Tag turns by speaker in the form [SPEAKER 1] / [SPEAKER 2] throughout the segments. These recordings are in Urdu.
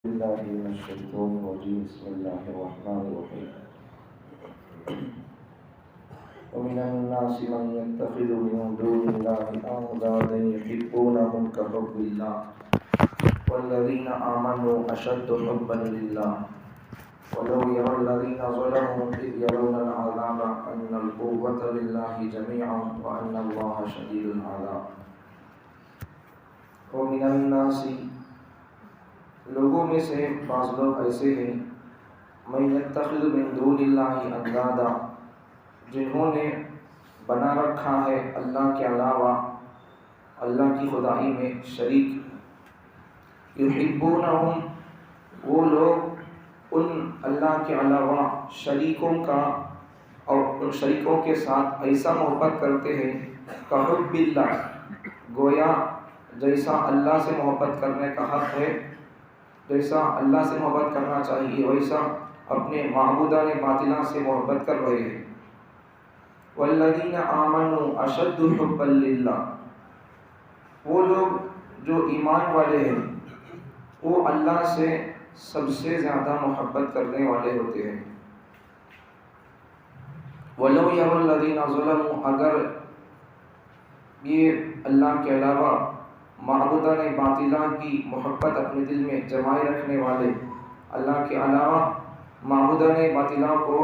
[SPEAKER 1] بالله من الشيطان الرجيم بسم الله الرحمن الرحيم ومن الناس من يتخذ من دون الله أندادا يحبونهم كحب الله والذين آمنوا أشد حبا لله ولو يرى الذين ظلموا إذ يرون العذاب أن القوة لله جميعا وأن الله شديد العذاب ومن الناس لوگوں میں سے بعض لوگ ایسے ہیں من یتخذ من دون اللہ اندادا جنہوں نے بنا رکھا ہے اللہ کے علاوہ اللہ کی خدائی میں شریک یحبونہم وہ لوگ ان اللہ کے علاوہ شریکوں کا اور ان شریکوں کے ساتھ ایسا محبت کرتے ہیں کہ حب اللہ گویا جیسا اللہ سے محبت کرنے کا حق ہے جیسا اللہ سے محبت کرنا چاہیے ویسا اپنے معبودان باطلہ سے محبت کر رہے ہیں والذین آمنوا اشد حبا للہ وہ لوگ جو ایمان والے ہیں وہ اللہ سے سب سے زیادہ محبت کرنے والے ہوتے ہیں ولو یری الذین ظلموا اگر یہ اللہ کے علاوہ معبودان باطلہ کی محبت اپنے دل میں جمائے رکھنے والے اللہ کے علاوہ معبودان باطلہ کو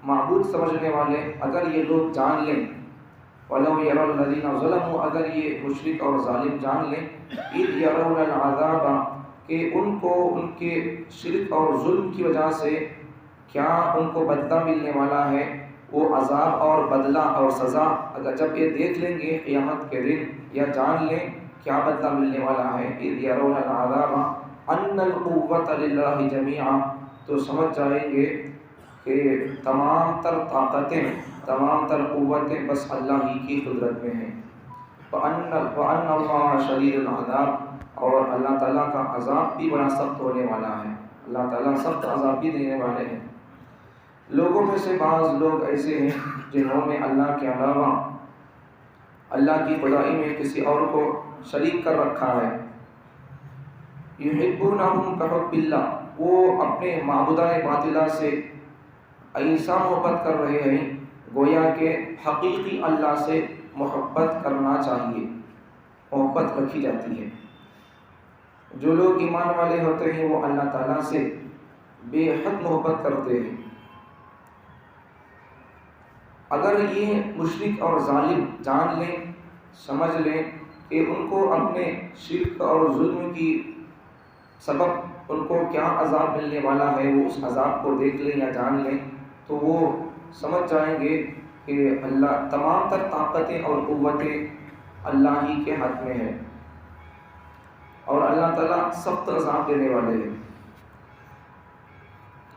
[SPEAKER 1] معبود سمجھنے والے اگر یہ لوگ جان لیں وَلَوْ يَرَى الَّذِينَ ظَلَمُوا اگر یہ مشرک اور ظالم جان لیں اِذْ يَرَوْنَ الْعَذَابَ کہ ان کو ان کے شرک اور ظلم کی وجہ سے کیا ان کو بدلہ ملنے والا ہے وہ عذاب اور بدلہ اور سزا اگر جب یہ دیکھ لیں گے قیامت کے دن یا جان لیں کیا بدلہ ملنے والا ہے اِذْ يَرَوْنَ الْعَذَابَ أَنَّ الْقُوَّةَ لِلَّهِ جَمِيعًا تو سمجھ جائیں گے کہ تمام تر طاقتیں تمام تر قوتیں بس اللہ ہی کی قدرت میں ہیں وَأَنَّ اللَّهَ شَدِيدُ الْعَذَابِ اور اللہ تعالیٰ کا عذاب بھی بڑا سخت ہونے والا ہے اللہ تعالیٰ سخت عذاب بھی دینے والے ہیں لوگوں میں سے بعض لوگ ایسے ہیں جنہوں نے اللہ کے علاوہ اللہ کی خدائی میں کسی اور کو شریک کر رکھا ہے یحبونہم کحب اللہ وہ اپنے معبودان باطلہ سے ایسا محبت کر رہے ہیں گویا کہ حقیقی اللہ سے محبت کرنا چاہیے محبت رکھی جاتی ہے جو لوگ ایمان والے ہوتے ہیں وہ اللہ تعالیٰ سے بے حد محبت کرتے ہیں اگر یہ مشرک اور ظالم جان لیں سمجھ لیں کہ ان کو اپنے شرک اور ظلم کی سبب ان کو کیا عذاب ملنے والا ہے وہ اس عذاب کو دیکھ لیں یا جان لیں تو وہ سمجھ جائیں گے کہ اللہ تمام تر طاقتیں اور قوتیں اللہ ہی کے ہاتھ میں ہیں اور اللہ تعالیٰ سخت عذاب دینے والے ہیں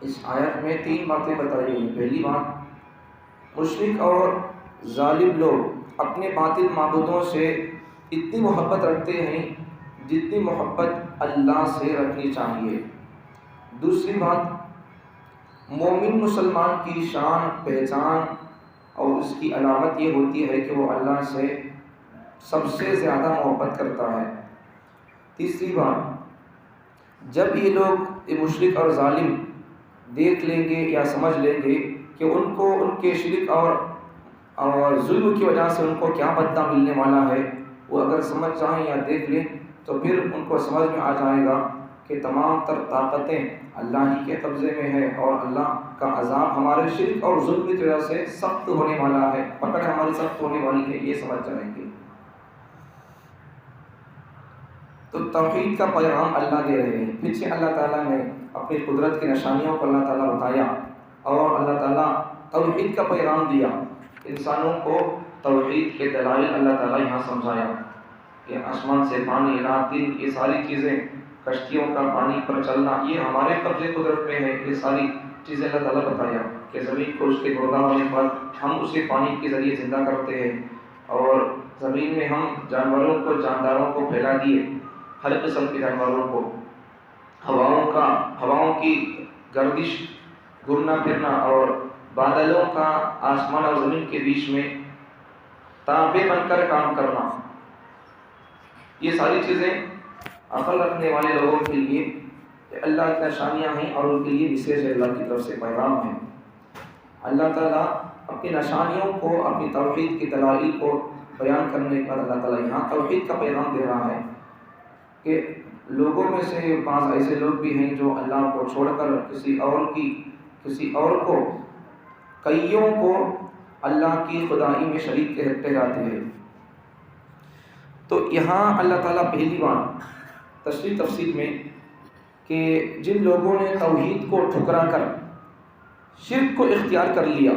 [SPEAKER 1] اس آیت میں 3 باتیں بتائی گئی پہلی بات مشرک اور ظالم لوگ اپنے باطل معبودوں سے اتنی محبت رکھتے ہیں جتنی محبت اللہ سے رکھنی چاہیے دوسری بات مومن مسلمان کی شان پہچان اور اس کی علامت یہ ہوتی ہے کہ وہ اللہ سے سب سے زیادہ محبت کرتا ہے تیسری بات جب یہ لوگ یہ مشرک اور ظالم دیکھ لیں گے یا سمجھ لیں گے کہ ان کو ان کے شرک اور ظلم کی وجہ سے ان کو کیا بدلہ ملنے والا ہے وہ اگر سمجھ جائیں یا دیکھ لیں تو پھر ان کو سمجھ میں آ جائے گا کہ تمام تر طاقتیں اللہ ہی کے قبضے میں ہے اور اللہ کا عذاب ہمارے شرک اور ظلم کی وجہ سے سخت ہونے والا ہے پکڑ ہماری سخت ہونے والی ہے یہ سمجھ جائیں گے تو توحید کا پیغام اللہ دے رہے ہیں پیچھے اللہ تعالیٰ نے اپنی قدرت کی نشانیوں کو اللہ تعالیٰ بتایا اور اللہ تعالیٰ توحید کا پیغام دیا انسانوں کو توحید کے دلائل اللہ تعالیٰ یہاں سمجھایا کہ آسمان سے پانی رات دن یہ ساری چیزیں کشتیوں کا پانی پر چلنا یہ ہمارے قبضے قدرت میں ہے یہ ساری چیزیں اللہ تعالیٰ بتایا کہ زمین کو اس کے گردہ ہونے پر ہم اسے پانی کے ذریعے زندہ کرتے ہیں اور زمین میں ہم جانوروں کو جانداروں کو پھیلا دیے ہر قسم کے جانوروں کو ہواؤں کی گردش گھرنا پھرنا اور بادلوں کا آسمان اور زمین کے بیچ میں تانبے بن کر کام کرنا یہ ساری چیزیں عقل رکھنے والے لوگوں کے لیے کہ اللہ کی نشانیاں ہیں اور ان کے لیے وشیش اللہ کی طرف سے پیغام ہے۔ اللہ تعالیٰ اپنی نشانیوں کو، اپنی توحید کی دلائل کو بیان کرنے کے بعد اللہ تعالیٰ یہاں توحید کا پیغام دے رہا ہے کہ لوگوں میں سے بعض ایسے لوگ بھی ہیں جو اللہ کو چھوڑ کر کسی اور کو، کئیوں کو اللہ کی خدائی میں شریک ٹھہراتے ہیں۔ تو یہاں اللہ تعالیٰ پہلی بار تشریح تفصیل میں کہ جن لوگوں نے توحید کو ٹھکرا کر شرک کو اختیار کر لیا،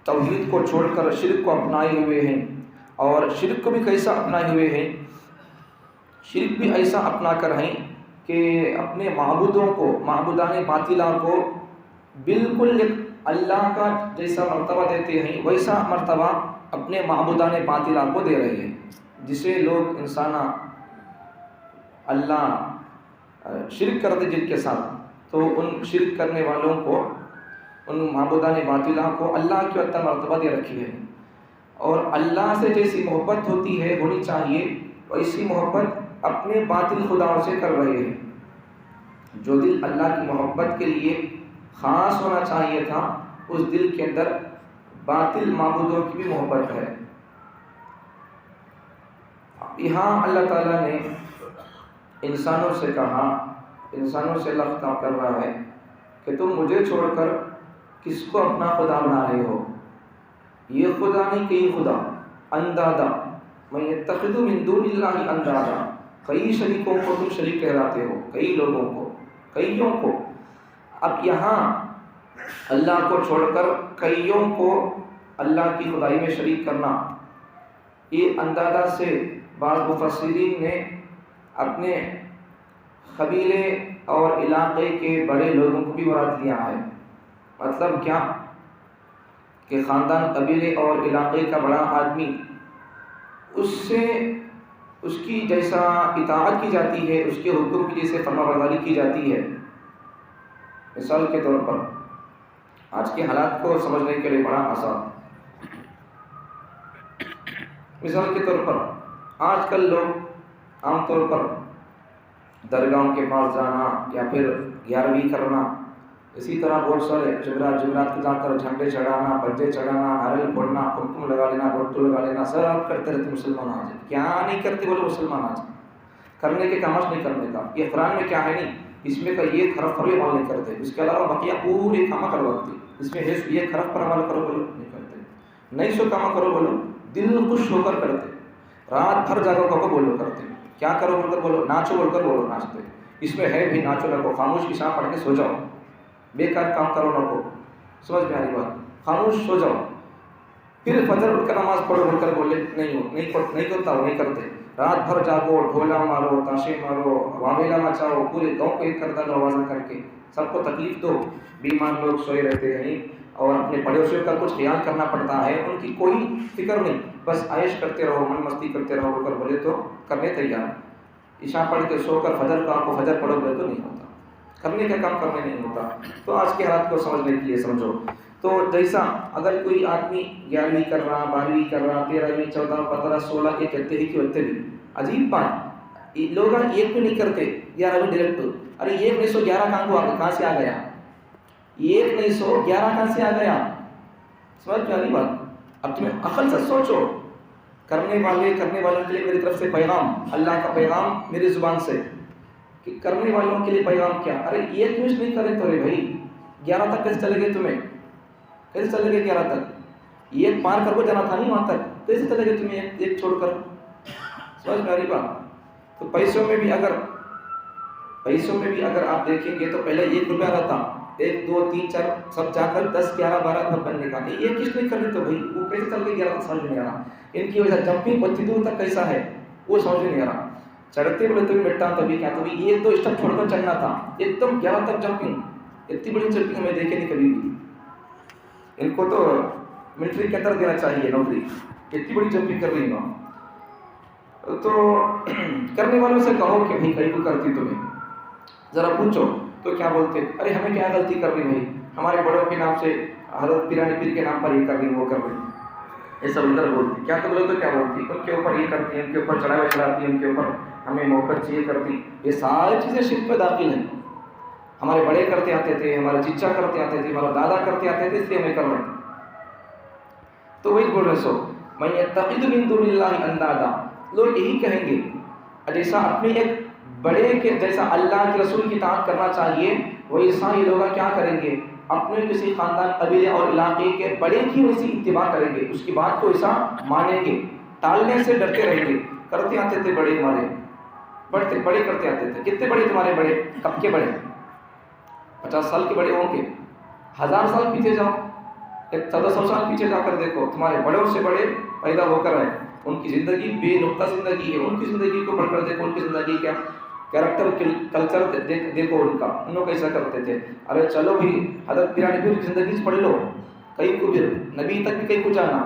[SPEAKER 1] توحید کو چھوڑ کر شرک کو اپنائے ہوئے ہیں، اور شرک کو بھی کیسا اپنائے ہوئے ہیں؟ شرک بھی ایسا اپنا کر ہیں کہ اپنے معبودوں کو، معبودان باطلہ کو بالکل اللہ کا جیسا مرتبہ دیتے ہیں ویسا مرتبہ اپنے معبودان باطلہ کو دے رہے ہیں، جسے لوگ انسان اللہ شرک کرتے جن کے ساتھ، تو ان شرک کرنے والوں کو، ان معبودان باطلہ کو اللہ کی عطا مرتبہ دے رکھی ہے، اور اللہ سے جیسی محبت ہوتی ہے ہونی چاہیے ویسی محبت اپنے باطل خداؤں سے کر رہے ہیں۔ جو دل اللہ کی محبت کے لیے خاص ہونا چاہیے تھا، اس دل کے اندر باطل معبودوں کی بھی محبت ہے۔ یہاں اللہ تعالیٰ نے انسانوں سے کہا، انسانوں سے اللہ خطاب کر رہا ہے کہ تم مجھے چھوڑ کر کس کو اپنا خدا بنا رہے ہو؟ یہ خدا نہیں کہ یہ خدا، اندادا، من یتخذ من دون اللہ اندادا، کئی شریکوں کو تم شریک ٹھہراتے ہو، کئی لوگوں کو، کئیوں کو۔ اب یہاں اللہ کو چھوڑ کر کئیوں کو اللہ کی خدائی میں شریک کرنا، یہ اندادا سے بعض مفسرین نے اپنے قبیلے اور علاقے کے بڑے لوگوں کو بھی مراد لیا ہے۔ مطلب کیا کہ خاندان، قبیلے اور علاقے کا بڑا آدمی، اس سے اس کی جیسا اطاعت کی جاتی ہے، اس کے حکم کی جیسے فرما برداری کی جاتی ہے۔ مثال کے طور پر آج کے حالات کو سمجھنے کے لیے بڑا آسان، مثال کے طور پر آج کل لوگ عام طور پر درگاہوں کے پاس جانا یا پھر 11ویں کرنا، اسی طرح بہت سارے جمعرات کو جا کر جھنڈے چڑھانا، بجے چڑھانا، ناریل پھوڑنا، کمکم لگا لینا، بٹو لگا لینا، سب کرتے رہتے مسلمان آج۔ کیا نہیں کرتے بولے مسلمان آج؟ کرنے کے کامش نہیں کرنے کا۔ یہ قرآن میں کیا ہے نہیں، اس میں کا یہ حرف پر عمل نہیں کرتے، اس کے علاوہ بقیہ پورے کام کرواتے، اس میں یہ حرف پر عمل کرو بولو نہیں کرتے، نہیں سو کام کرو بولو دل خوش ہو کر کرتے، رات بھر جاگو کو بولو کرتے، کیا کرو بول کر بولو، ناچو بول کر بولو ناچتے، اس میں ہے بھی ناچو نہ کو، خاموش عشاء پڑھ کے سو جاؤ، بیکار کام کرو نہ کو، سمجھ میں آ رہی بات، خاموش سو جاؤ، پھر فجر اٹھ کر نماز پڑھو بول کر بولے نہیں کرتا ہو، نہیں کرتے، رات بھر جاگو، ڈھولا مارو، تاشے مارو، واویلا مچاؤ، پورے گاؤں کو ایک کر ڈالو آواز کر کے، سب کو تکلیف دو، بیمار لوگ سوئے رہتے ہیں اور اپنے پڑوسیوں کا کچھ خیال کرنا پڑتا ہے، ان کی کوئی فکر نہیں، بس عائش کرتے رہو، من مستی کرتے رہو بول کر بولے تو کرنے تیار، عشاء پڑھ کے سو کر فجر کا آپ کو فجر پڑھو بولے تو نہیں ہوتا، کرنے کا کام کرنے نہیں ہوتا۔ تو آج کے حالات کو سمجھنے کے لیے سمجھو، تو جیسا اگر کوئی آدمی 11ویں کر رہا، 12ویں کر رہا، 13ویں، 14، 15، 16 یہ کہتے ہی کہ ہوتے بھی عجیب بات، لوگ ایک بھی نہیں کرتے 11ویں ڈائریکٹ، ارے 1911 کہاں سے آ گیا، 1911 کہاں سے آ گیا، سمجھ میں آ رہی بات؟ اب تمہیں عقل سے سوچو، کرنے والوں کے لیے میری طرف سے پیغام، اللہ کا پیغام میری زبان سے کہ کرنے والوں کے لیے پیغام کیا، ارے ایک مش نہیں کرے تو رے بھائی 11 تک کیسے چلے گئے تمہیں، کیسے چلے گئے 11 تک، ایک پار کر کو جانا تھا نہیں وہاں تک، کیسے چلے گئے تمہیں ایک چھوڑ کر، سمجھ میں آ رہی بات؟ تو پیسوں میں بھی اگر آپ دیکھیں گے تو پہلے 1 روپیہ رہتا، 1، 2، 3، 4 سب جا کر 10، 11، 12 تک بننے کا، یہ کس نے کر لی تو بھائی وہ کیسے چل گئے 11 تک سمجھ نہیں آ رہا، ان کی وجہ جمپنگ اتنی دور تک کیسا ہے وہ سمجھ نہیں آ رہا، چڑھتے بولے تو مٹا تبھی کیا، تو 1-2 اسٹیپ چھوڑ کر چلنا تھا، ایک دم 11 تک جمپنگ، اتنی بڑی جمپنگ میں دیکھے نہیں کبھی بھی، ان کو تو ملٹری کے اندر دینا چاہیے نوکری، اتنی بڑی جمپنگ کر رہی ہوں۔ تو کرنے والوں سے کہو کہ بھائی کہیں کو کرتی تمہیں، ذرا پوچھو تو کیا بولتے، ارے ہمیں کیا غلطی کر رہی بھائی، ہمارے بڑوں کے نام سے حضرت پیرانی پیر کے نام پر یہ کر رہی وہ کر رہی، یہ سب ادھر بولتی، کیا تو بولے تو کیا بولتی، ان کے اوپر یہ کرتی ہیں، ان کے اوپر چڑھاوے چڑھاتی ہیں، ان کے اوپر ہمیں محبت چاہیے کرتی، یہ ساری چیزیں شرک میں داخل ہیں. ہمارے بڑے کرتے آتے تھے، ہمارے چچا کرتے آتے تھے، ہمارا دادا کرتے آتے تھے، اس لیے ہمیں کر رہے ہیں. تو وہی بول رہے سو میں یتخذ من دون اللہ اندادا، لوگ یہی کہیں گے جیسا اپنے ایک بڑے کے جیسا اللہ کے رسول کی اطاعت کرنا چاہیے، ویسا یہ لوگ کیا کریں گے، اپنے کسی خاندان قبیلے اور علاقے کے بڑے کی ویسی اتباع کریں گے، اس کی بات کو ایسا مانیں گے، ٹالنے سے ڈرتے رہیں گے. کرتے آتے تھے بڑے ہمارے، بڑے کرتے آتے تھے. کتنے بڑے تمہارے بڑے؟ کب کے بڑے؟ 50 سال کے بڑے ہوں گے. 1000 سال پیچھے جاؤ، 1400 سال پیچھے جا کر دیکھو، تمہارے بڑوں سے بڑے پیدا ہو کر آئے، ان کی زندگی بے نقطہ زندگی ہے. ان کی زندگی کو پڑھ کر دیکھو، ان کی زندگی کیا کیریکٹر کلچر دیکھو ان کا، ان لوگ کیسا کرتے تھے. ارے چلو بھی حضرت پیران پیر کی زندگی سے پڑھ لو، کئی کو بھی نبی تک بھی کئی کو جانا،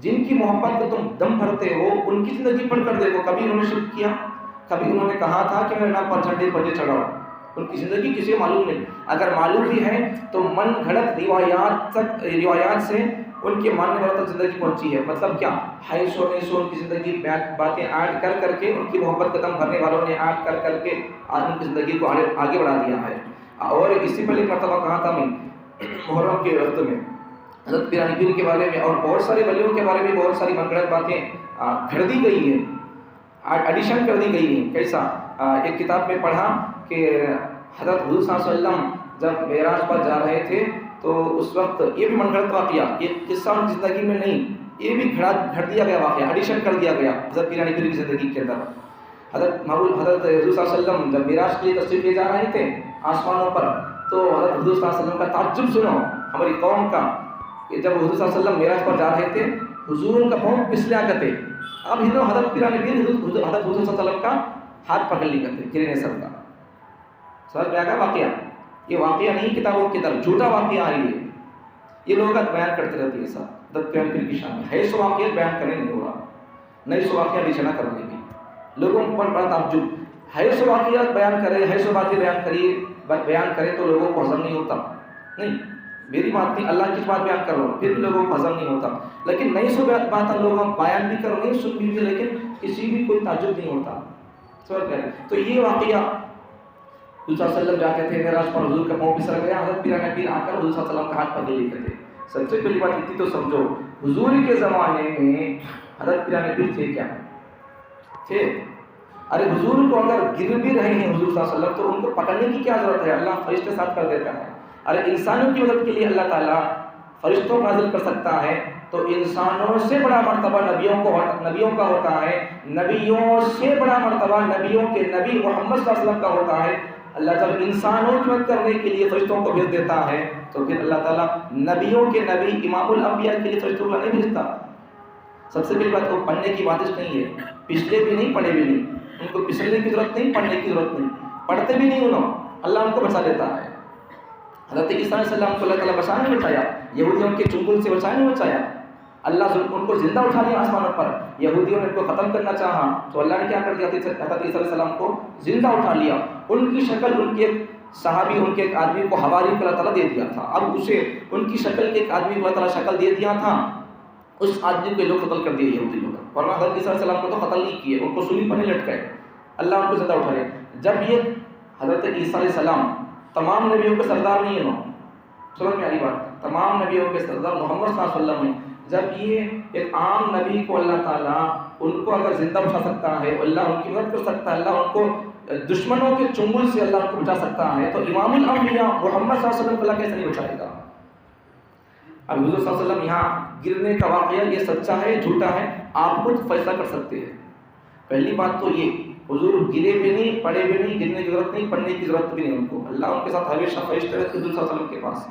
[SPEAKER 1] جن کی محبت کو تم دم بھرتے ہو ان کی زندگی پڑھ کر دیکھو. کبھی انہوں نے شرک کیا؟ کبھی انہوں نے کہا تھا کہ میرے نام پر جھنڈے بجے چڑھاؤ؟ ان کی زندگی کسی معلوم نہیں. اگر معلوم بھی ہے تو من گھڑت روایات سے ان کے ماننے والوں تک زندگی پہنچی ہے. مطلب کیا؟ حیث و نیس ان کی زندگی باتیں ایڈ کر کے ان کی محبت قدم بھرنے والوں نے ایڈ کر کے آج ان کی زندگی کو آگے بڑھا دیا ہے. اور اسی پہلے مرتبہ کہا تھا میں محرم کے وقت میں حضرت پیران پیر کے بارے میں اور بہت سارے ولیوں کے بارے میں بہت ساری من گھڑت باتیں گھڑ دی گئی ہیں، ایڈیشن کر دی گئی ہیں. کیسا؟ ایک کتاب میں پڑھا کہ حضرت حضور صلی اللہ علیہ وسلم جب معراج پر جا رہے تھے تو اس وقت یہ بھی من گھڑت واقعہ، یہ قصہ ان کی زندگی میں نہیں، یہ بھی گھڑ دیا گیا واقعہ، ایڈیشن کر دیا گیا حضرت پیران پیر کی زندگی کے اندر. حضرت حضور صلی اللہ علیہ وسلم جب معراج کے لیے تشریف لے جا رہے تھے آسمانوں پر، تو حضرت حضور صلی اللہ علیہ وسلم کا تعجب سنو ہماری قوم کا، کہ جب حضور صلی اللہ علیہ وسلم معراج پر جا رہے تھے حضور کا پاؤں پسلیا کرتے. اب ہندو حضرت پیران پیر حضرت حضور صلی اللہ علیہ وسلم کا ہاتھ پکڑ لی کرتے گرنے سر کا. سر کیا کا واقعہ؟ یہ واقعہ نہیں کتابوں کی طرف جھوٹا واقعہ ہے. یہ لوگ بیان کرتے رہتے ہیں سر حضرت پیران پیر کی شان میں. ہے سو واقعہ بیان کرنے نہیں ہو رہا، نہیں سو واقعہ نشانہ کر دیں گے لوگوں پر بڑا تعجب. ہے سو واقعات بیان کرے، ہے سو باتیں بیان کرے تو لوگوں کو ہضم نہیں ہوتا. نہیں میری بات نہیں، اللہ کی بات بیان کر رہا ہوں پھر بھی لوگوں کو ہضم نہیں ہوتا. لیکن نئی سو بات لوگ ہم بیان بھی کر رہے ہیں، سن بھی، لیکن کسی بھی کوئی تعجب نہیں ہوتا. تو یہ واقعہ حضور صلی اللہ علیہ وسلم جاتے تھے معراج پر، حضور کا پاؤں پسل گیا، حضرت پیران پیر آ کر حضور صلی اللہ علیہ وسلم کا ہاتھ پکڑ لیتے تھے. سب سے پہلی بات اتنی تو سمجھو، حضور کے زمانے میں حضرت پیران پیر تھے کیا؟ تھے. ارے حضور کو اگر گر بھی رہے ہیں حضور صلی اللہ علیہ وسلم تو ان کو پکڑنے کی کیا ضرورت ہے؟ اللہ فرشتے ساتھ کر دیتا ہے. ارے انسانوں کی مدد کے لیے اللہ تعالیٰ فرشتوں کو نازل کر سکتا ہے، تو انسانوں سے بڑا مرتبہ نبیوں کا ہوتا ہے، نبیوں سے بڑا مرتبہ نبیوں کے نبی محمد صلی اللہ علیہ وسلم کا ہوتا ہے. اللہ جب انسانوں کی مدد کرنے کے لیے فرشتوں کو بھیج دیتا ہے تو پھر اللہ تعالیٰ نبیوں کے نبی امام الانبیاء کے لیے فرشتوں کو نہیں بھیجتا. سب سے پہلی بات وہ پڑھنے کی باتش نہیں ہے، پچھلے بھی نہیں پڑھے بھی نہیں، ان کو پچھلنے کی ضرورت نہیں، پڑھنے کی ضرورت نہیں، پڑھتے بھی نہیں انہوں، اللہ ان کو بچا دیتا ہے. حضرت عیسیٰ علیہ السلام کو اللہ تعالیٰ بچا نہیں بچایا، یہودیوں کے چنگل سے بچا نہیں بچایا. اللہ ان کو زندہ اٹھا لیا آسمانوں پر. یہودیوں نے ان کو ختم کرنا چاہا تو اللہ نے کیا کر دیا؟ حضرت عیسیٰ علیہ السلام کو زندہ اٹھا لیا. ان کی شکل ان کے صحابی، ان کے ایک آدمی کو حواری کو اللہ تعالیٰ دے دیا تھا. اب اسے ان کی شکل کے ایک آدمی کو اللہ تعالیٰ شکل دے دیا تھا، اس آدمی کو لوگ قتل کر دیے یہودی لوگ، ورنہ حضرت عیسیٰ علیہ السلام کو تو قتل نہیں کیے، ان کو سولی پر نہیں لٹکائے. اللہ ان کو زندہ اٹھا لیا. جب یہ حضرت عیسیٰ علیہ السلام تمام نبیوں کے سردار نہیں ہے، سمجھ میں آئی بات؟ تمام نبیوں کے سردار محمد صلی اللہ علیہ وسلم ہیں. جب یہ ایک عام نبی کو اللہ تعالیٰ ان کو اگر زندہ اٹھا سکتا ہے، اللہ ان کی مدد کر سکتا ہے، اللہ ان کو دشمنوں کے چنگل سے اللہ ان کو بچا سکتا ہے، تو امام الانبیاء محمد صلی اللہ علیہ وسلم کو اللہ کیسے نہیں بچائے گا؟ اب حضور صلی اللہ علیہ وسلم یہاں گرنے کا واقعہ یہ سچا ہے جھوٹا ہے آپ خود فیصلہ کر سکتے ہیں. پہلی بات تو یہ حضور گرے بھی نہیں، پڑے بھی نہیں، گرنے کی ضرورت نہیں، پڑھنے کی ضرورت بھی نہیں ان کو. اللہ ان کے ساتھ ہمیشہ فرشتے رہتے حضور صلی اللہ علیہ وسلم کے پاس.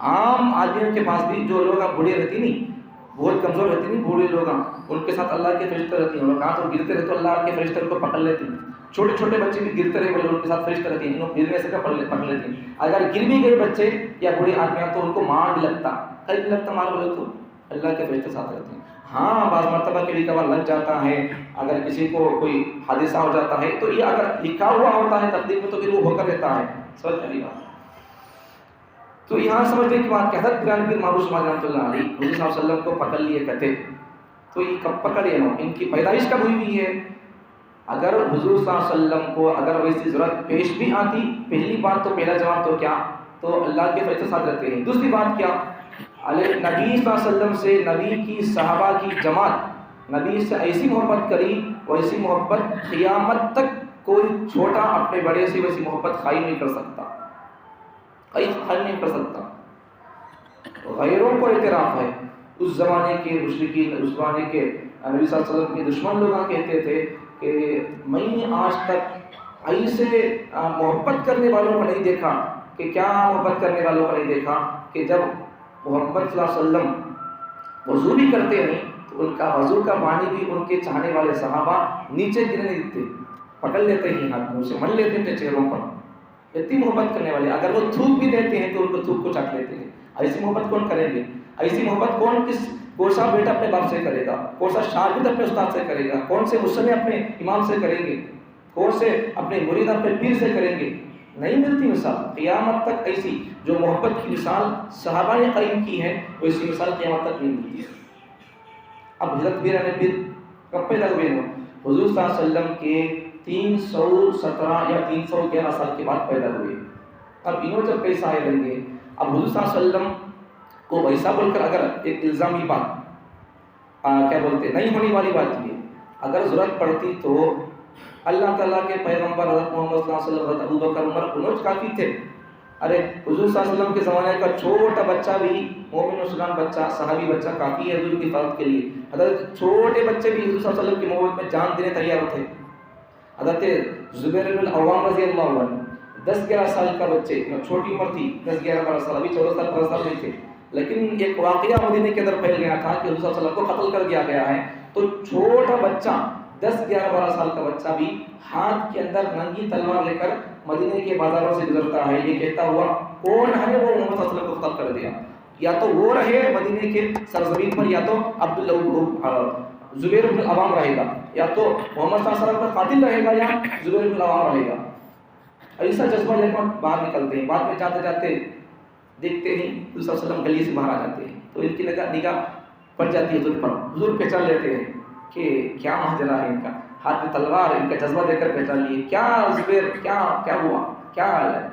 [SPEAKER 1] عام آدمیوں کے پاس بھی جو لوگ بوڑھے رہتی نہیں، بہت کمزور رہتی نہیں، بوڑھے لوگ ان کے ساتھ اللہ کے فرشتے رہتی ہیں. کہاں تو گرتے رہتے تو اللہ کے فرشتے ان کو پکڑ لیتے ہیں. چھوٹے چھوٹے بچے بھی گرتے رہے بولے ان کے ساتھ فرشتے رہتی ہیں، انہوں گرنے سے پکڑ لیتے ہیں. اگر گر بھی گئے بچے یا بوڑھے آدمیاں تو ان کو مار بھی لگتا، کہیں بھی لگتا مار بولے تو اللہ کے فرشتے ساتھ رہتے ہیں. ہاں بعض مرتبہ کے لیے کبھار لگ جاتا ہے، اگر کسی کو کوئی حادثہ ہو جاتا ہے تو یہ اگر لکھا ہوا ہوتا ہے تقدیر میں تو پھر وہ ہو کر رہتا ہے. سمجھ چلی بات؟ تو یہاں سمجھنے کی بات کہ حضرت پیران پیر محبوب رحمۃ اللہ علیہ حضور صلی اللہ علیہ وسلم کو پکڑ لیے کہتے، تو یہ کب پکڑے نا؟ ان کی پیدائش کب ہوئی ہے؟ اگر حضور صلی اللہ علیہ وسلم کو اگر ویسی ضرورت پیش بھی آتی، پہلی بات تو پہلا جواب تو کیا، تو اللہ کے فیصلے ساتھ رہتے ہیں۔ دوسری بات کیا، نبی صلی اللہ علیہ وسلم سے نبی کی صحابہ کی جماعت نبی سے ایسی محبت کری، ویسی محبت قیامت تک کوئی چھوٹا اپنے بڑے سے ویسی محبت قائم نہیں کر سکتا، قائم نہیں کر سکتا۔ غیروں کو اعتراف ہے، اس زمانے کے مشرکین، اس زمانے کے نبی صلی اللہ علیہ وسلم کے دشمن لوگ کہتے تھے کہ میں نے آج تک ایسے محبت کرنے والوں کو نہیں دیکھا، کہ کیا محبت کرنے والوں کو نہیں دیکھا کہ جب محمد صلی اللہ علیہ وسلم وضو بھی کرتے ہیں تو ان کا وضو کا پانی بھی ان کے چاہنے والے صحابہ نیچے گرنے نہیں دیتے، پکڑ لیتے ہیں ہاتھ منہ سے، مل لیتے تھے چہروں پر، اتنی محبت کرنے والے۔ اگر وہ تھوک بھی دیتے ہیں تو ان کو تھوک کو چکھ لیتے ہیں۔ ایسی محبت کون کریں گے؟ ایسی محبت کون سا بیٹا اپنے باپ سے کرے گا، کون سا شاگرد اپنے استاد سے کرے گا، کون سے مسلم اپنے امام سے کریں گے، کون سے اپنے مرید اپنے پیر سے کریں گے؟ نہیں ملتی مثال قیامت تک ایسی جو محبت کی مثال صحابہ نے قائم کی ہے، ویسی مثال قیامت تک نہیں ملتی ہے۔ اب حضرت پیر کب پیدا ہوئے ہیں؟ حضور صلی اللہ علیہ وسلم کے 317 یا 311 سال کے بعد پیدا ہوئے۔ اب انہوں جب کیسے آئے رہیں گے؟ اب حضور صلی اللہ علیہ وسلم کو ویسا بول کر اگر ایک الزامی بات کیا بولتے نہیں ہونے والی بات یہ، اگر ضرورت پڑتی تو اللہ تعالیٰ کے پیغمبر حضرت محمد صلی اللہ علیہ وسلم، حضرت ابوبکر، عمر، انہوں کافی تھے۔ ارے حضور صلی اللہ علیہ وسلم کے زمانے کا چھوٹا بچہ بھی، مومن مسلمان بچہ، صحابی بچہ کافی ہے حضور کی حفاظت کے لیے۔ حضرت چھوٹے بچے بھی حضور صلی اللہ علیہ وسلم کی محبت میں جان دینے تیار تھے۔ حضرت زبیر بن العوام رضی اللہ عنہ 10-11 سال کا بچے، چھوٹی عمر تھی، 10-11 سال، ابھی 14 سال 15 سال نہیں تھے، لیکن ایک واقعہ مدینے کے اندر پھیل گیا تھا کہ حضور صلی اللہ علیہ وسلم کو قتل کر دیا گیا ہے، تو چھوٹا بچہ 10-11 سال کا بچہ بھی ہاتھ کے اندر ننگی تلوار لے کر مدینے کے بازاروں سے گزرتا ہے، یہ کہتا ہوا کون ہے وہ محمد صلی اللہ علیہ وسلم کو قتل کر دیا، یا تو وہ رہے مدینے کے سرزمین پر، یا تو زبیر بن العوام رہے گا، یا تو محمد صلی اللہ علیہ وسلم کا قاتل رہے گا، یا زبیر بن العوام رہے گا۔ ایسا جذبہ لے کر باہر نکلتے ہیں، بعد میں جاتے جاتے دیکھتے ہیں حضور صلی اللہ علیہ وسلم گلی سے باہر آ جاتے ہیں، تو ان کی نگاہ پڑ جاتی ہے حضور پر، حضور پہچان لیتے ہیں کہ کیا ماجرا ہے ان کا، ہاتھ میں تلوار، ان کا جذبہ دے کر پہچان لیے، کیا زبیر کیا ہوا، کیا حال ہے،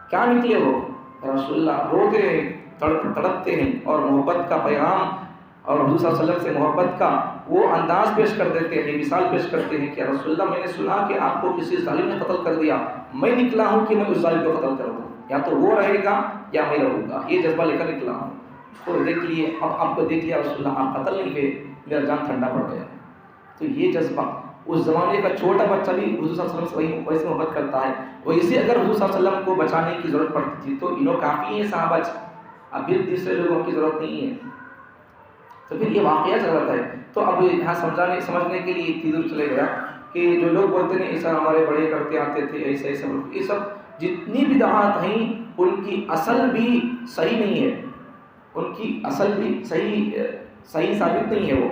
[SPEAKER 1] کیا نکلے ہو؟ رسول اللہ روتے ہیں، تڑپتے ہیں، اور محبت کا پیغام اور حضور صلی اللہ علیہ وسلم سے محبت کا وہ انداز پیش کر دیتے ہیں، مثال پیش کرتے ہیں کہ رسول اللہ میں نے سنا کہ آپ کو کسی ظالم نے قتل کر دیا، میں نکلا ہوں کہ میں اس ظالم کو قتل کر دوں، یا تو وہ رہے گا یا میں رہوں گا، یہ جذبہ لے کر نکلا ہوں۔ تو دیکھ لیے، اب آپ کو دیکھ لیا رسول اللہ، آپ قتل نہیں ہوئے، میرا جان ٹھنڈا پڑ گیا۔ تو یہ جذبہ اس زمانے کا چھوٹا بچہ بھی حضور صلی اللہ علیہ وسلم سے ویسے محبت کرتا ہے، ویسے اگر حضور صلی اللہ علیہ وسلم کو بچانے کی ضرورت پڑتی تھی تو انہوں کافی ہیں صحابہ، اب بھی دوسرے لوگوں کی ضرورت نہیں ہے۔ تو پھر یہ واقعہ چل ہے، تو اب یہاں سمجھنے کے لیے اتنی دور چلے گیا کہ جو لوگ بولتے ہیں ایسا ہمارے بڑے کرتے آتے تھے، ایسا ایسا، یہ سب جتنی بدعات ہیں ان کی اصل بھی صحیح نہیں ہے، ان کی اصل بھی صحیح ثابت نہیں ہے۔ وہ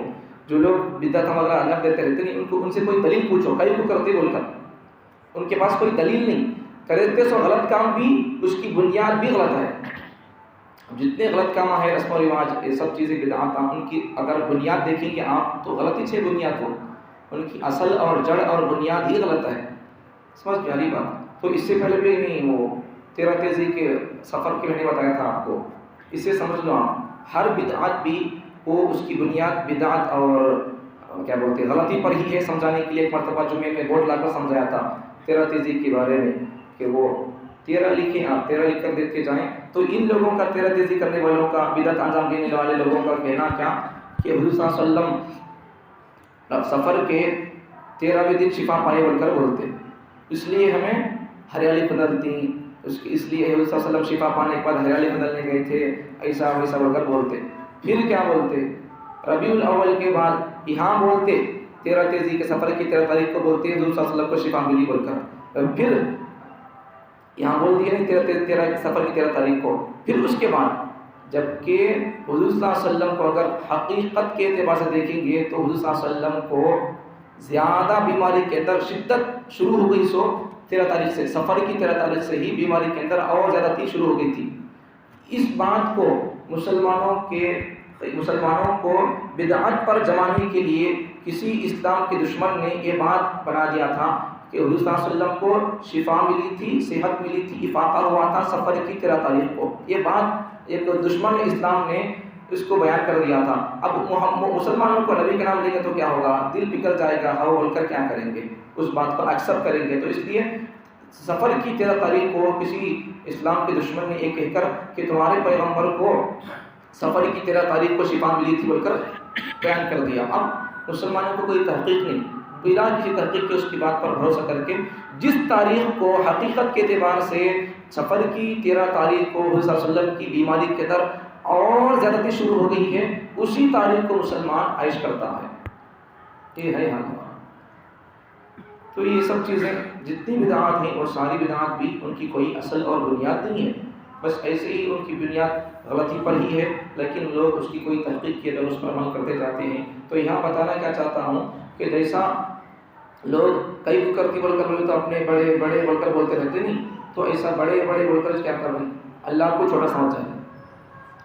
[SPEAKER 1] جو لوگ بدعت وغیرہ الگ دیتے رہتے ہیں، ان سے کوئی دلیل پوچھو، کئی کو کرتے بول کر، ان کے پاس کوئی دلیل نہیں، کرتے سو غلط کام بھی، اس کی بنیاد بھی غلط ہے۔ جتنے غلط کام ہے، رسم و رواج، یہ سب چیزیں بدعات، ان کی اگر بنیاد دیکھیں گے آپ تو غلط ہی سے بنیاد ہو، ان کی اصل اور جڑ اور بنیاد ہی غلط ہے۔ سمجھ پیاری بات۔ تو اس سے پہلے بھی نہیں، وہ 13 تیزی کے سفر کے میں نے بتایا تھا آپ کو، اس سے سمجھ لو آپ ہر بدعت بھی وہ اس کی بنیاد بدعت اور کیا بولتے ہیں غلطی پر ہی ہے۔ سمجھانے کے لیے ایک مرتبہ جمعے میں بورڈ لا کر سمجھایا تھا 13 تیزی کے بارے میں کہ وہ 13 لکھیں، آپ 13 لکھ کر دیتے جائیں۔ تو ان لوگوں کا 13 تیزی کرنے والوں کا، بدعت انجام دینے والے لوگوں کا کہنا کیا کہ حضور صلی اللہ علیہ وسلم سفر کے 13ویں دن شفا پائے بول کر بولتے، اس لیے ہمیں ہریالی بدلتی، اس لیے حضور صلی اللہ علیہ وسلم شفا پانے کے بعد ہریالی بدلنے گئے تھے، ایسا ویسا بول کر بولتے۔ پھر کیا بولتے؟ ربیع الاول کے بعد یہاں بولتے 13 تیزی کے سفر کی 13 تاریخ کو بولتے حضور صلی اللہ علیہ وسلم کو شفا ملی بول کر، پھر یہاں بول دیا نہیں 13 سفر کی 13 تاریخ کو۔ پھر اس کے بعد جبکہ حضور صلی اللہ علیہ وسلم کو اگر حقیقت کے اعتبار سے دیکھیں گے تو حضور صلی اللہ علیہ وسلم کو زیادہ بیماری کے اندر شدت شروع ہو گئی 13 تاریخ سے، سفر کی 13 تاریخ سے ہی بیماری کے اندر اور زیادتی شروع ہو گئی تھی۔ اس بات کو مسلمانوں کو بدعت پر جمانے کے لیے کسی اسلام کے دشمن نے یہ بات بنا دیا تھا کہ حضور صلی اللہ علیہ وسلم کو شفا ملی تھی، صحت ملی تھی، افاقہ ہوا تھا سفر کی 13 تاریخ کو. یہ بات ایک دشمن اسلام نے اس کو بیان کر دیا تھا. اب مسلمانوں کو نبی کا نام لیں گے تو کیا ہوگا؟ دل پگھل جائے گا، ہو بول کر کیا کریں گے؟ اس بات کو ایکسیپٹ کریں گے. تو اس لیے سفر کی 13 تاریخ کو کسی اسلام کے دشمن نے یہ کہہ کر کہ تمہارے پیغمبر کو سفر کی 13 تاریخ کو شفا ملی تھی بول کر بیان کر دیا. اب مسلمانوں کو کوئی تحقیق نہیں، بلا کسی تحقیق کے اس کی بات پر بھروسہ کر کے جس تاریخ کو حقیقت کے اعتبار سے سفر کی 13 تاریخ کو حضور صلی اللہ علیہ وسلم کی بیماری کے در اور زیادتی شروع ہو گئی ہے، اسی تاریخ کو مسلمان عائش کرتا ہے. یہ ہے حال. تو یہ سب چیزیں جتنی بدعات ہیں اور ساری بدعات بھی ان کی کوئی اصل اور بنیاد نہیں ہے، بس ایسے ہی ان کی بنیاد غلطی پر ہی ہے، لیکن لوگ اس کی کوئی تحقیق کے در اس پر عمل کرتے جاتے ہیں. تو یہاں بتانا کیا چاہتا ہوں کہ جیسا لوگ کئی بکر کی بول کر بولے تو اپنے بڑے بڑے بول کر بولتے رہتے نہیں، تو ایسا بڑے بڑے بول کر کیا کر رہے ہیں؟ اللہ کو چھوٹا سمجھ جائے.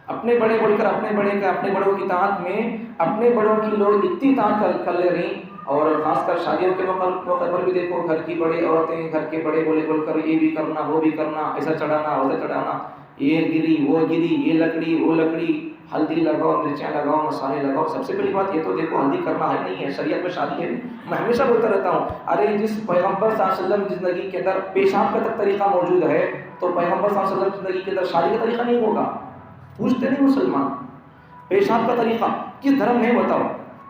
[SPEAKER 1] اپنے بڑے بول کر اپنے بڑوں کی اطاعت میں اپنے بڑوں کی لوگ اتنی اطاعت کر لے رہی. اور خاص کر شادیوں کے موقع پر بھی دیکھو، گھر کی بڑے عورتیں گھر کے بڑے بولے بول کر یہ بھی کرنا وہ بھی کرنا، ایسا چڑھانا ویسا چڑھانا، یہ گری وہ گری، یہ لکڑی وہ لکڑی، ہلدی لگاؤ، مرچیں لگاؤ، مسالے لگاؤ. سب سے پہلی بات یہ تو دیکھو ہلدی کرنا ہے نہیں ہے، شریعت میں شادی ہے. میں ہمیشہ بولتا رہتا ہوں، ارے جس پیغمبر صلی اللہ علیہ وسلم کی زندگی کے اندر پیشاب کا تک طریقہ موجود ہے تو پیغمبر صلی اللہ علیہ وسلم کی زندگی کے اندر شادی کا طریقہ نہیں ہوگا؟ پوچھتے نہیں مسلمان. پیشاب کا طریقہ کس دھرم میں بتاؤ؟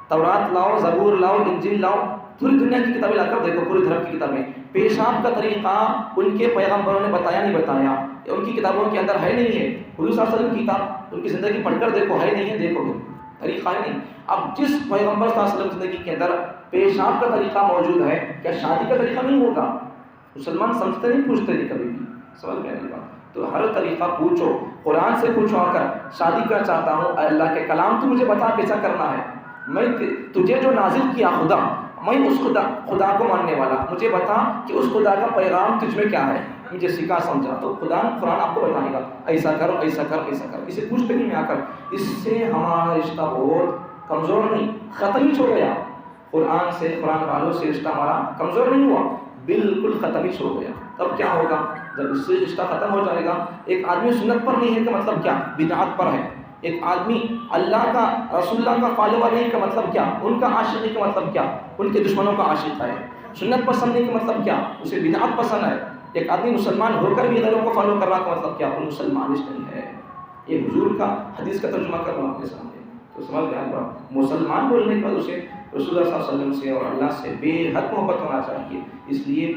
[SPEAKER 1] تورات لاؤ، زبور لاؤ، انجیل لاؤ، پوری دنیا کی کتابیں لا کر دیکھو، پوری دھرم کی کتابیں پیشاب کا طریقہ ان کے پیغمبروں نے بتایا نہیں بتایا؟ ان کی کتابوں کے اندر ہے نہیں ہے؟ حضور صلی اللہ علیہ وسلم کی کتاب ان کی زندگی پڑھ کر دیکھو، ہے نہیں ہے؟ دیکھو گے طریقہ ہے نہیں. اب جس پیغمبر صلی اللہ علیہ وسلم کی زندگی کے اندر پیشاب کا طریقہ موجود ہے، کیا شادی کا طریقہ نہیں ہوگا؟ مسلمان سمجھتے نہیں، پوچھتے نہیں کبھی بھی. سوال کیا نہیں بات. تو ہر طریقہ پوچھو، قرآن سے پوچھو آ کر شادی کرنا چاہتا ہوں، اللہ کے کلام تو مجھے بتا کیسا کرنا ہے. میں تجھے جو نازل کیا خدا، میں اس خدا کو ماننے والا، مجھے بتا کہ اس خدا کا پیغام تجھ میں کیا ہے، مجھے سکھا سمجھا. تو قرآن آپ کو بتائے گا ایسا کر ایسا کر ایسا کر. اسے پوچھتے نہیں میں آ کر. اس سے ہمارا رشتہ بہت کمزور نہیں، ختم ہی چھوڑ گیا. قرآن سے، قرآن والوں سے رشتہ ہمارا کمزور نہیں ہوا، بالکل ختم ہی چھوڑ گیا. تب کیا ہوگا جب اس سے رشتہ ختم ہو جائے گا؟ ایک آدمی سنت پر نہیں ہے کا مطلب کیا؟ بدعت پر ہے. ایک آدمی اللہ کا رسول اللہ کا فالوور نہیں کا مطلب کیا؟ ان کا عاشق نہیں کا مطلب کیا؟ ان کے دشمنوں کا عاشق ہے. سنت پسند نہیں کا مطلب کیا؟ اسے بدعت پسند ہے. ایک آدمی مسلمان ہو کر بھی غیروں کو فالو کر رہا کا مطلب کیا؟ وہ مسلمان نہیں ہے. یہ حضور کا حدیث کا ترجمہ کر رہا ہوں آپ کے سامنے. تو سمجھ گیا بڑا مسلمان بولنے کے بعد اسے رسول اللہ صلی اللہ علیہ وسلم سے اور اللہ سے بے حد محبت ہونا چاہیے. اس لیے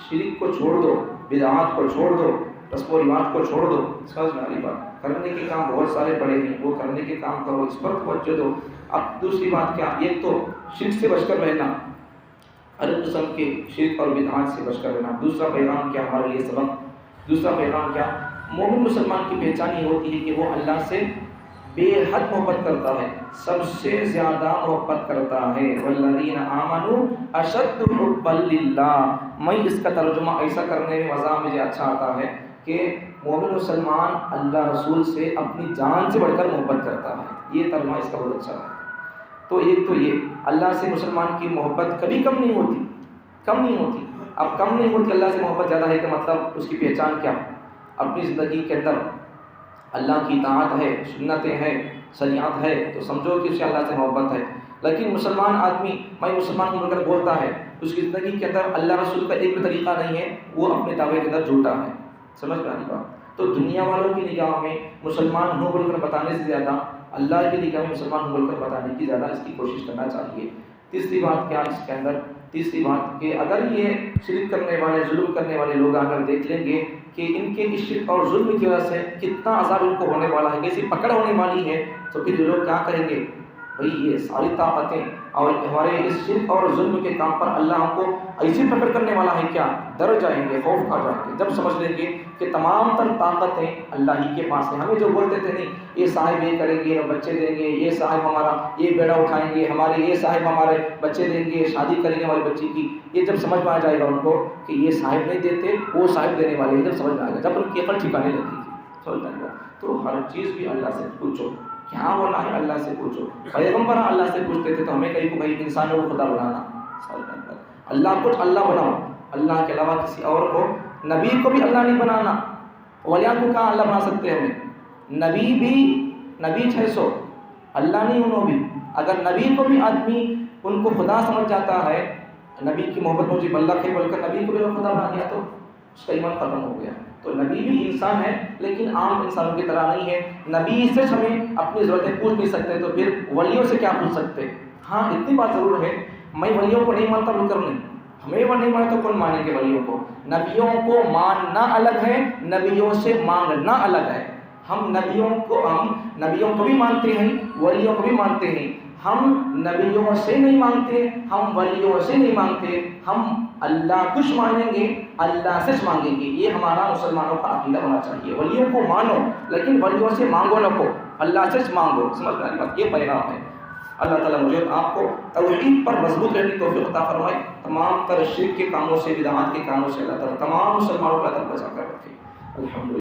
[SPEAKER 1] شرک کو چھوڑ دو، بدعات کو چھوڑ دو، رسم و رواج کو چھوڑ دو. سمجھ میں آئی بات. کرنے کے کام بہت سارے پڑے ہیں، وہ کرنے کے کام کرو، اس پر توجہ دو. اب دوسری بات کیا؟ ایک تو شرک سے بچ کر رہنا، ہر قسم کے شرک اور بدعات سے بچ کر رہنا. دوسرا پیغام کیا ہمارے لیے سبق؟ دوسرا پیغام کیا؟ مومن مسلمان کی پہچان یہ ہوتی ہے کہ وہ اللہ سے بے حد محبت کرتا ہے، سب سے زیادہ محبت کرتا ہے. والذین آمنوا اشد حبا للہ. میں اس کا ترجمہ ایسا کرنے میں مزہ مجھے اچھا آتا ہے کہ مومن مسلمان اللہ رسول سے اپنی جان سے بڑھ کر محبت کرتا ہے. یہ ترجمہ اس کا بہت اچھا ہے. تو ایک تو یہ اللہ سے مسلمان کی محبت کبھی کم نہیں ہوتی، کم نہیں ہوتی. اب کم نہیں ہوتی، اللہ سے محبت زیادہ ہے کہ مطلب اس کی پہچان کیا؟ اپنی زندگی کے اندر اللہ کی اطاعت ہے، سنتیں ہیں، شریعت ہے، تو سمجھو کہ اسے اللہ سے محبت ہے. لیکن مسلمان آدمی میں مسلمان ہوں کر بولتا ہے، اس کی زندگی کے اندر اللہ رسول کا ایک بھی طریقہ نہیں ہے، وہ اپنے دعوے کے اندر جھوٹا ہے. سمجھ میں آنے بات. تو دنیا والوں کی نگاہ میں مسلمان ہوں بول کر بتانے سے زیادہ اللہ کی نگاہ میں مسلمان ہوں بول کر بتانے کی زیادہ اس کی کوشش کرنا چاہیے. تیسری بات کیا اس کے اندر؟ تیسری بات کہ اگر یہ شرک کرنے والے، ظلم کرنے والے لوگ اگر دیکھ لیں گے کہ ان کے اس شرک اور ظلم کی وجہ سے کتنا عذاب ان کو ہونے والا ہے، کیسی پکڑ ہونے والی ہے، تو پھر یہ لوگ کیا کریں گے؟ بھئی یہ ساری طاقتیں اور ہمارے اس شرک اور ظلم کے کام پر اللہ ہم کو ایسی پکڑ کرنے والا ہے کیا؟ ڈر جائیں گے، خوف کھا جائیں گے. جب سمجھ لیں گے کہ تمام تر طاقتیں اللہ ہی کے پاس ہیں. ہمیں جو بولتے تھے نہیں یہ صاحب یہ کریں گے، بچے دیں گے، یہ صاحب ہمارا یہ بیڑا اٹھائیں گے، ہمارے یہ صاحب ہمارے بچے دیں گے، شادی کریں گے ہمارے بچے کی، یہ جب سمجھ میں آ جائے گا ان کو کہ یہ صاحب نہیں دیتے، وہ صاحب دینے والے ہیں، جب سمجھ میں آئے گا، جب ان کی عقل ٹھکانے لگے گی. سمجھ میں آئے گا. تو ہر چیز بھی اللہ سے پوچھو. کیا ہونا ہے اللہ سے پوچھو. پیغمبر اللہ سے پوچھتے تھے تو ہمیں کہیں کو کہیں انسانوں کو خدا بنانا. اللہ کو اللہ بناؤ, اللہ کے علاوہ کسی اور کو, نبی کو بھی اللہ نہیں بنانا. اولیاء کو کہاں اللہ بنا سکتے ہیں ہمیں؟ نبی بھی نبی 600, اللہ نہیں انہوں بھی. اگر نبی کو بھی آدمی ان کو خدا سمجھ جاتا ہے, نبی کی محبت مجھے اللہ کے بول کر نبی کو بھی خدا بنا دیا تو اس کا ایمان ختم ہو گیا. تو نبی بھی انسان ہے لیکن عام انسانوں کی طرح نہیں ہے. نبی سے ہمیں اپنی ضرورتیں پوچھ نہیں سکتے تو پھر ولیوں سے کیا پوچھ سکتے؟ ہاں اتنی بات ضرور ہے, میں ولیوں کو نہیں مانتا بول کر نہیں, ہمیں وہ نہیں مانے تو کون مانیں گے ولیوں کو؟ نبیوں کو ماننا الگ ہے, نبیوں سے مانگنا الگ ہے. ہم نبیوں کو بھی مانتے ہیں, ولیوں کو بھی مانتے ہیں. ہم نبیوں سے نہیں مانگتے, ہم ولیوں سے نہیں مانگتے. ہم اللہ کچھ مانیں گے, اللہ سے مانگیں گے. یہ ہمارا مسلمانوں کا عقیدہ ہونا چاہیے. ولیوں کو مانو لیکن ولیوں سے مانگو نہ کو, اللہ سے مانگو. سمجھ میں آ رہی بات؟ یہ پیغام ہے. اللہ تعالیٰ مجھے آپ کو توحید پر مضبوط رہنے کی توفیق عطا فرمائے. تمام تر شرک کے کاموں سے, بدعات کے کاموں سے اللہ تعالیٰ تمام مسلمانوں کو اللہ تعالیٰ بچا کر رکھے. الحمدللہ.